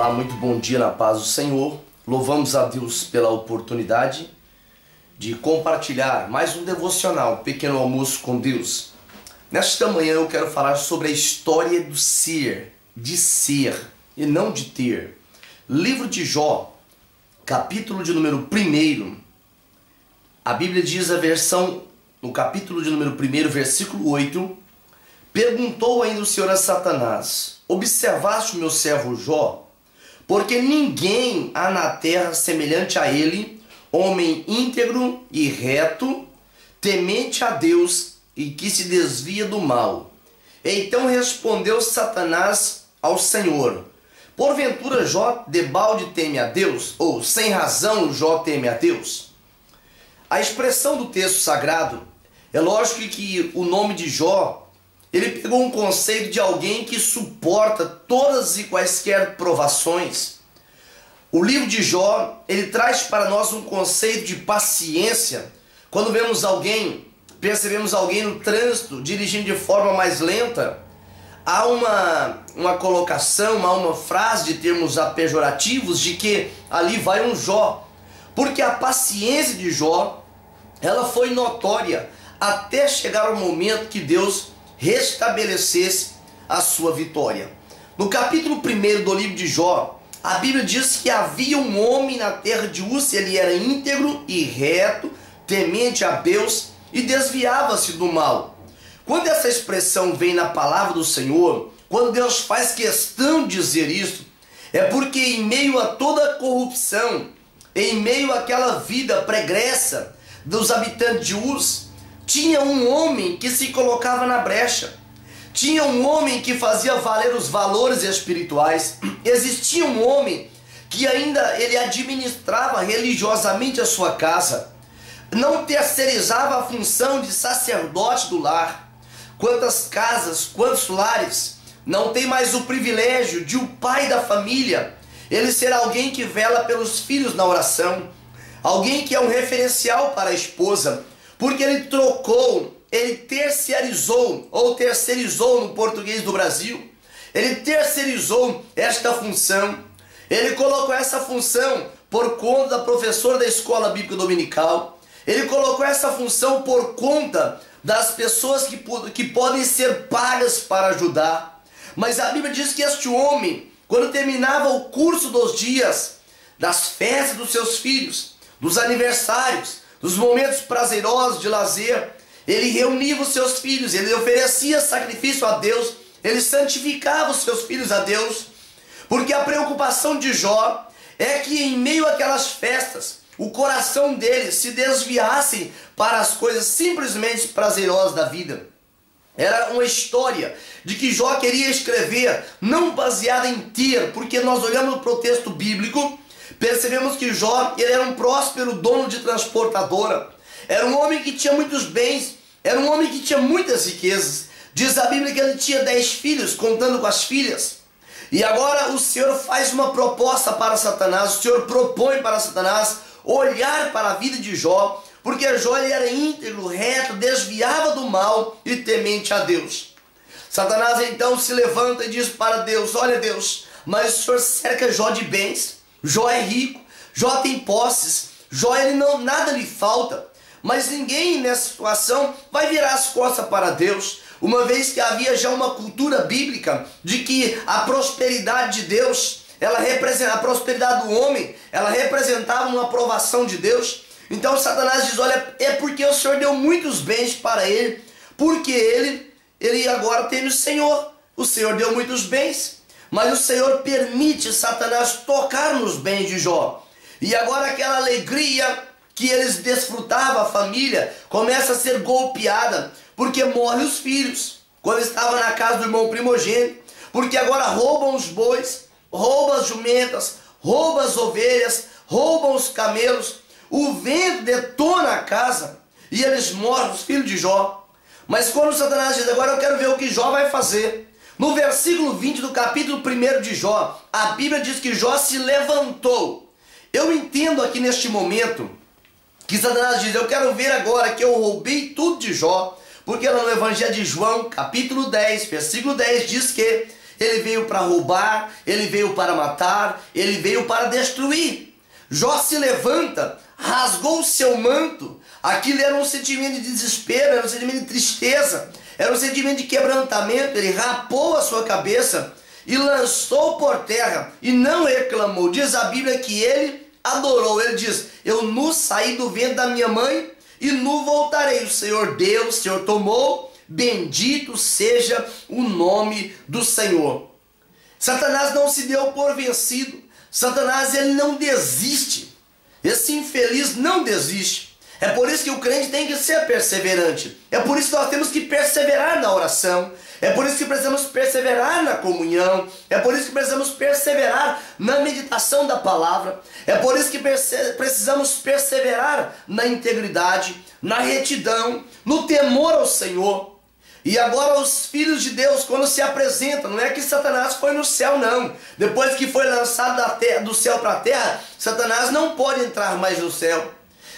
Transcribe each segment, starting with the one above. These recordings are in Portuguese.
Olá, muito bom dia na paz do Senhor. Louvamos a Deus pela oportunidade de compartilhar mais um devocional, Pequeno Almoço com Deus. Nesta manhã eu quero falar sobre a história do ser, de ser e não de ter. Livro de Jó, capítulo de número 1. A Bíblia diz a versão, no capítulo de número 1, versículo 8, perguntou ainda o Senhor a Satanás: observaste o meu servo Jó? Porque ninguém há na terra semelhante a ele, homem íntegro e reto, temente a Deus e que se desvia do mal. Então respondeu Satanás ao Senhor: porventura Jó debalde teme a Deus? Ou sem razão Jó teme a Deus? A expressão do texto sagrado, é lógico que o nome de Jó, ele pegou um conceito de alguém que suporta todas e quaisquer provações. O livro de Jó, ele traz para nós um conceito de paciência. Quando vemos alguém, percebemos alguém no trânsito dirigindo de forma mais lenta, há uma colocação, há uma frase de termos pejorativos de que ali vai um Jó. Porque a paciência de Jó, ela foi notória até chegar o momento que Deus restabelecesse a sua vitória. No capítulo 1 do livro de Jó, a Bíblia diz que havia um homem na terra de Uz, ele era íntegro e reto, temente a Deus e desviava-se do mal. Quando essa expressão vem na palavra do Senhor, quando Deus faz questão de dizer isso, é porque em meio a toda a corrupção, em meio àquela vida pregressa dos habitantes de Uz, tinha um homem que se colocava na brecha. Tinha um homem que fazia valer os valores espirituais. Existia um homem que ainda ele administrava religiosamente a sua casa. Não terceirizava a função de sacerdote do lar. Quantas casas, quantos lares não tem mais o privilégio de o pai da família ele ser alguém que vela pelos filhos na oração, alguém que é um referencial para a esposa, porque ele trocou, ele terceirizou, ou terceirizou no português do Brasil, ele terceirizou esta função, ele colocou essa função por conta da professora da escola bíblica dominical, ele colocou essa função por conta das pessoas que podem ser pagas para ajudar. Mas a Bíblia diz que este homem, quando terminava o curso dos dias, das festas dos seus filhos, dos aniversários, dos momentos prazerosos de lazer, ele reunia os seus filhos, ele oferecia sacrifício a Deus, ele santificava os seus filhos a Deus, porque a preocupação de Jó é que em meio àquelas festas, o coração dele se desviasse para as coisas simplesmente prazerosas da vida. Era uma história de que Jó queria escrever, não baseada em ter, porque nós olhamos para o texto bíblico, percebemos que Jó ele era um próspero dono de transportadora, era um homem que tinha muitos bens, era um homem que tinha muitas riquezas. Diz a Bíblia que ele tinha 10 filhos, contando com as filhas. E agora o Senhor faz uma proposta para Satanás, o Senhor propõe para Satanás olhar para a vida de Jó, porque Jó ele era íntegro, reto, desviava do mal e temente a Deus. Satanás então se levanta e diz para Deus: olha Deus, mas o Senhor cerca Jó de bens, Jó é rico, Jó tem posses, Jó ele nada lhe falta, mas ninguém nessa situação vai virar as costas para Deus, uma vez que havia já uma cultura bíblica de que a prosperidade de Deus, a prosperidade do homem, ela representava uma aprovação de Deus. Então Satanás diz: olha, é porque o Senhor deu muitos bens para ele, porque ele agora teme o Senhor deu muitos bens, mas o Senhor permite Satanás tocar nos bens de Jó. E agora aquela alegria que eles desfrutavam, a família, começa a ser golpeada, porque morrem os filhos, quando estava na casa do irmão primogênito, porque agora roubam os bois, roubam as jumentas, roubam as ovelhas, roubam os camelos, o vento detona a casa, e eles morrem, os filhos de Jó. Mas quando Satanás diz: agora eu quero ver o que Jó vai fazer, no versículo 20 do capítulo 1 de Jó, a Bíblia diz que Jó se levantou. Eu entendo aqui neste momento que Satanás diz: eu quero ver agora que eu roubei tudo de Jó, porque no Evangelho de João, capítulo 10, versículo 10, diz que Ele veio para roubar, ele veio para matar, ele veio para destruir. Jó se levanta, rasgou o seu manto. Aquilo era um sentimento de desespero, era um sentimento de tristeza, era um sentimento de quebrantamento. Ele rapou a sua cabeça e lançou por terra e não reclamou. Diz a Bíblia que ele adorou. Ele diz: eu nu saí do ventre da minha mãe e nu voltarei. O Senhor deu, o Senhor tomou, bendito seja o nome do Senhor. Satanás não se deu por vencido. Satanás, ele não desiste. Esse infeliz não desiste. É por isso que o crente tem que ser perseverante. É por isso que nós temos que perseverar na oração. É por isso que precisamos perseverar na comunhão. É por isso que precisamos perseverar na meditação da palavra. É por isso que precisamos perseverar na integridade, na retidão, no temor ao Senhor. E agora os filhos de Deus, quando se apresentam, não é que Satanás foi no céu, não. Depois que foi lançado do céu para a terra, Satanás não pode entrar mais no céu.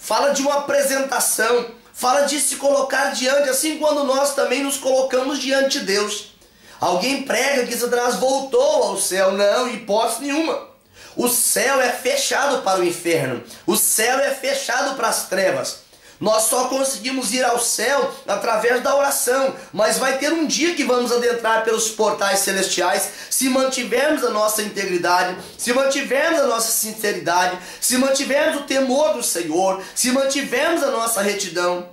Fala de uma apresentação, fala de se colocar diante, assim quando nós também nos colocamos diante de Deus. Alguém prega que Satanás voltou ao céu. Não, hipótese nenhuma. O céu é fechado para o inferno. O céu é fechado para as trevas. Nós só conseguimos ir ao céu através da oração, mas vai ter um dia que vamos adentrar pelos portais celestiais se mantivermos a nossa integridade, se mantivermos a nossa sinceridade, se mantivermos o temor do Senhor, se mantivermos a nossa retidão.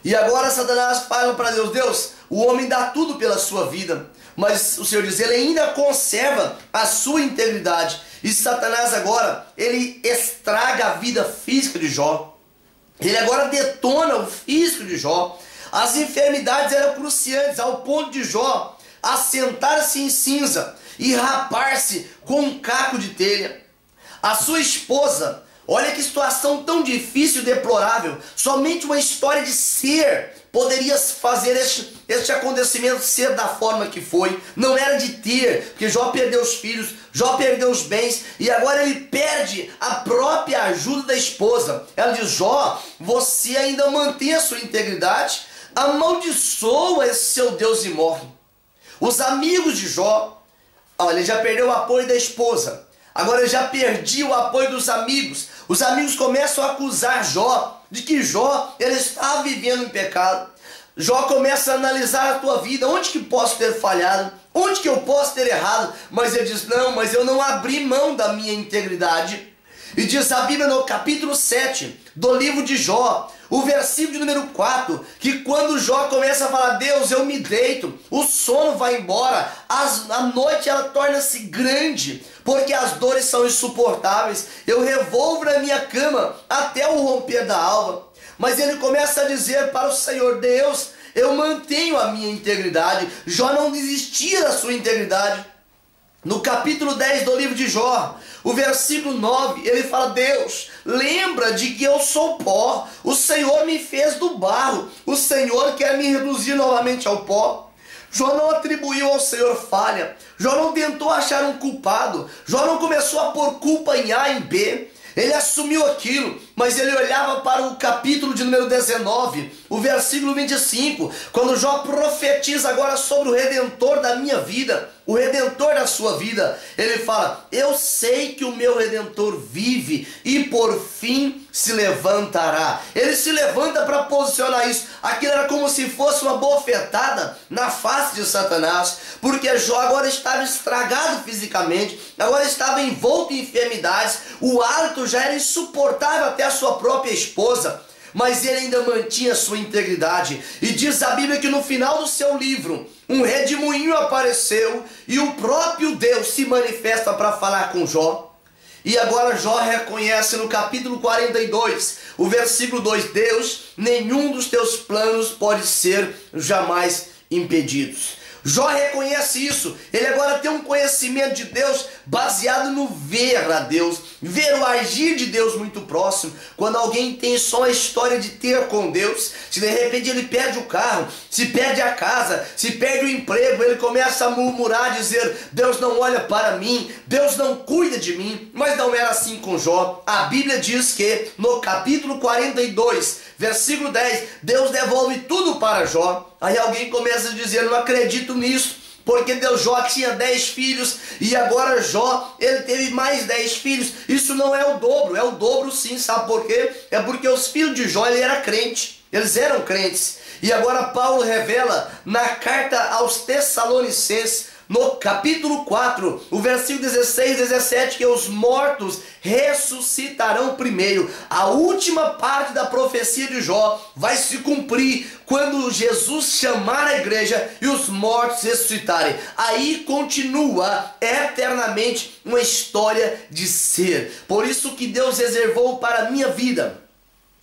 E agora Satanás fala para Deus: Deus, o homem dá tudo pela sua vida, mas o Senhor diz, ele ainda conserva a sua integridade. E Satanás agora, ele estraga a vida física de Jó. Ele agora detona o físico de Jó. As enfermidades eram cruciantes, ao ponto de Jó assentar-se em cinza e rapar-se com um caco de telha. A sua esposa, olha que situação tão difícil e deplorável. Somente uma história de ser poderia fazer este acontecimento ser da forma que foi. Não era de ter, porque Jó perdeu os filhos, Jó perdeu os bens, e agora ele perde a própria ajuda da esposa. Ela diz: Jó, você ainda mantém a sua integridade? Amaldiçoa esse seu Deus e morre. Os amigos de Jó, olha, ele já perdeu o apoio da esposa, agora ele já perdia o apoio dos amigos. Os amigos começam a acusar Jó de que Jó, ele está vivendo em pecado. Jó começa a analisar a tua vida: onde que posso ter falhado? Onde que eu posso ter errado? Mas ele diz: não, mas eu não abri mão da minha integridade. E diz a Bíblia no capítulo 7 do livro de Jó, o versículo de número 4, que quando Jó começa a falar: Deus, eu me deito, o sono vai embora, a noite ela torna-se grande, porque as dores são insuportáveis, eu revolvo na minha cama até o romper da alva. Mas ele começa a dizer para o Senhor: Deus, eu mantenho a minha integridade. Jó não desistia da sua integridade. No capítulo 10 do livro de Jó, o versículo 9, ele fala: Deus, lembra de que eu sou pó, o Senhor me fez do barro, o Senhor quer me reduzir novamente ao pó. Jó não atribuiu ao Senhor falha, Jó não tentou achar um culpado, Jó não começou a pôr culpa em A e em B. Ele assumiu aquilo, mas ele olhava para o capítulo de número 19, o versículo 25, quando Jó profetiza agora sobre o Redentor da minha vida, o Redentor da sua vida. Ele fala: eu sei que o meu Redentor vive e por fim se levantará. Ele se levanta para posicionar isso. Aquilo era como se fosse uma bofetada na face de Satanás, porque Jó agora estava estragado fisicamente, agora estava envolto em enfermidades, o hálito já era insuportável até a sua própria esposa, mas ele ainda mantinha sua integridade. E diz a Bíblia que no final do seu livro, um redemoinho apareceu e o próprio Deus se manifesta para falar com Jó. E agora Jó reconhece no capítulo 42, o versículo 2, Deus, nenhum dos teus planos pode ser jamais impedidos. Jó reconhece isso. Ele agora tem um conhecimento de Deus baseado no ver a Deus, ver o agir de Deus muito próximo. Quando alguém tem só a história de ter com Deus, se de repente ele perde o carro, se perde a casa, se perde o emprego, ele começa a murmurar, dizer: Deus não olha para mim, Deus não cuida de mim. Mas não era assim com Jó. A Bíblia diz que no capítulo 42, versículo 10, Deus devolve tudo para Jó. Aí alguém começa a dizer: não acredito nisso, porque Jó tinha 10 filhos e agora Jó, ele teve mais 10 filhos. Isso não é o dobro, é o dobro sim, sabe por quê? É porque os filhos de Jó, ele era crente, eles eram crentes. E agora Paulo revela na carta aos Tessalonicenses, no capítulo 4, o versículo 16 e 17, que os mortos ressuscitarão primeiro. A última parte da profecia de Jó vai se cumprir quando Jesus chamar a igreja e os mortos ressuscitarem. Aí continua eternamente uma história de ser. Por isso que Deus reservou para a minha vida,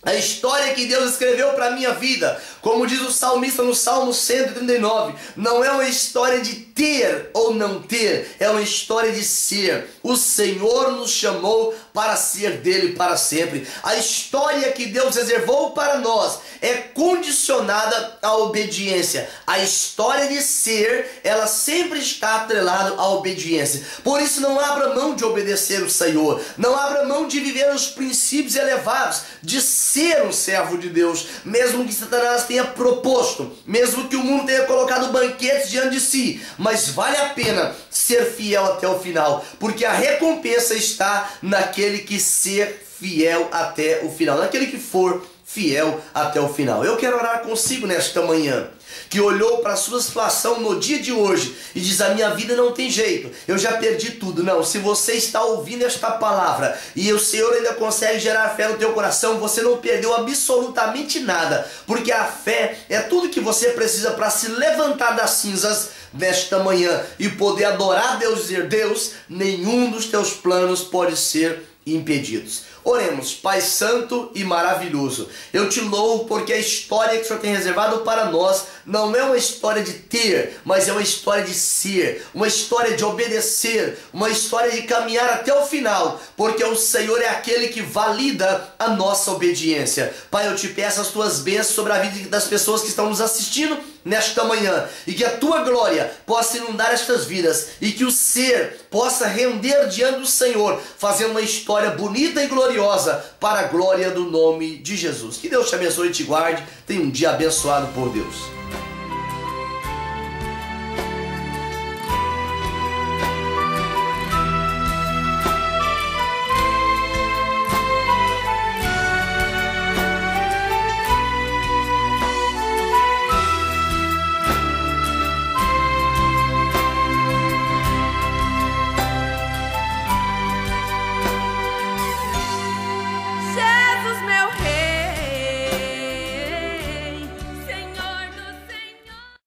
a história que Deus escreveu para a minha vida, como diz o salmista no Salmo 139, não é uma história de ter ou não ter, é uma história de ser. O Senhor nos chamou para ser dele para sempre. A história que Deus reservou para nós é condicionada à obediência. A história de ser, ela sempre está atrelada à obediência. Por isso não abra mão de obedecer o Senhor, não abra mão de viver os princípios elevados, de ser um servo de Deus, mesmo que Satanás tenha proposto, mesmo que o mundo tenha colocado banquetes diante de si, mas vale a pena ser fiel até o final, porque a recompensa está naquele que ser fiel até o final, naquele que for fiel até o final. Eu quero orar consigo nesta manhã, que olhou para a sua situação no dia de hoje e diz: a minha vida não tem jeito, eu já perdi tudo. Não, se você está ouvindo esta palavra e o Senhor ainda consegue gerar fé no teu coração, você não perdeu absolutamente nada, porque a fé é tudo que você precisa para se levantar das cinzas nesta manhã e poder adorar Deus e dizer: Deus, nenhum dos teus planos pode ser impedidos. Oremos. Pai santo e maravilhoso, eu te louvo porque a história que o Senhor tem reservado para nós não é uma história de ter, mas é uma história de ser, uma história de obedecer, uma história de caminhar até o final, porque o Senhor é aquele que valida a nossa obediência. Pai, eu te peço as tuas bênçãos sobre a vida das pessoas que estão nos assistindo nesta manhã, e que a tua glória possa inundar estas vidas, e que o ser possa render diante do Senhor, fazendo uma história bonita e gloriosa para a glória do nome de Jesus. Que Deus te abençoe e te guarde. Tenha um dia abençoado por Deus.